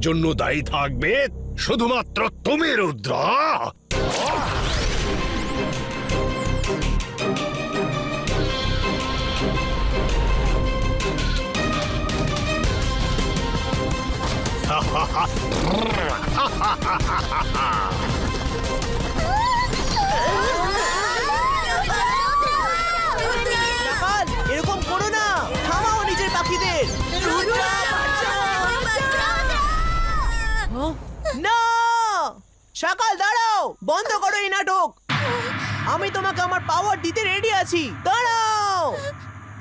জন্য দায়ী থাকবে শুধুমাত্র তুমি, রুদ্রা। এরকম করো না, থামাও নিজের পাখিদের। না, সকাল দাঁড়াও, বন্ধ করো এই নাটক। আমি তোমাকে আমার পাওয়ার দিতে রেডি আছি, দাঁড়াও।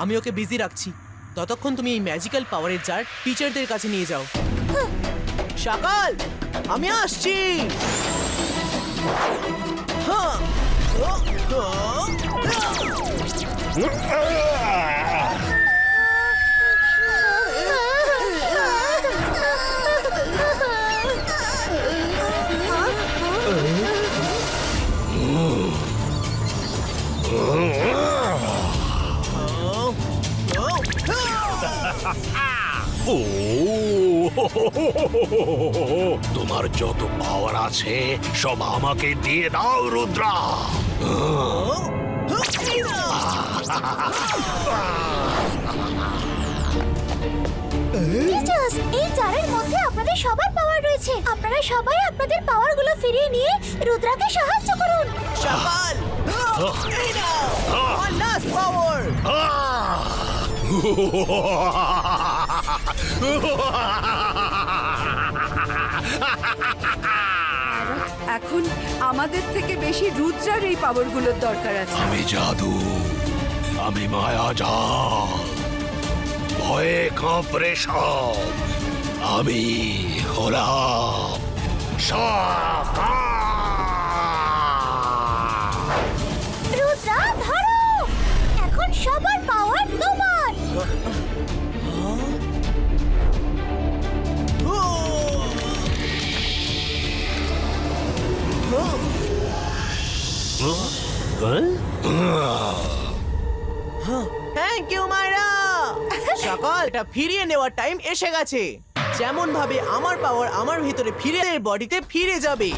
আমি ওকে বিজি রাখছি, ততক্ষণ তুমি এই ম্যাজিক্যাল পাওয়ারের জার টিচারদের কাছে নিয়ে যাও। সকাল, আমি আসছি। হ্যাঁ। তোমার যত পাওয়ার আছে সব আমাকে দিয়ে দাও, রুদ্রা। টিচার্স, এই জারের মধ্যে আপনাদের সবার পাওয়ার রয়েছে। আপনারা সবাই আপনাদের পাওয়ারগুলো ফিরিয়ে নিয়ে রুদ্রাকে সাহায্য করুন। সকাল, এই নাও আমার লাস্ট পাওয়ার। এখন আমাদের থেকে বেশি রুদ্রার এই পাওয়ারগুলোর দরকার আছে। আমি জাদু, আমি মায়াজাল, ভয়ে কাঁপড়ে সব। আমি হলাম রুদ্রা, ধরো, এখন সবার পাওয়ার তোমার। Thank you মায়রা। সকাল, এটা ফিরিয়ে নেওয়ার টাইম এসে গেছে। যেমন ভাবে আমার পাওয়ার আমার ভিতরে ফিরে বডিতে ফিরে যাবে।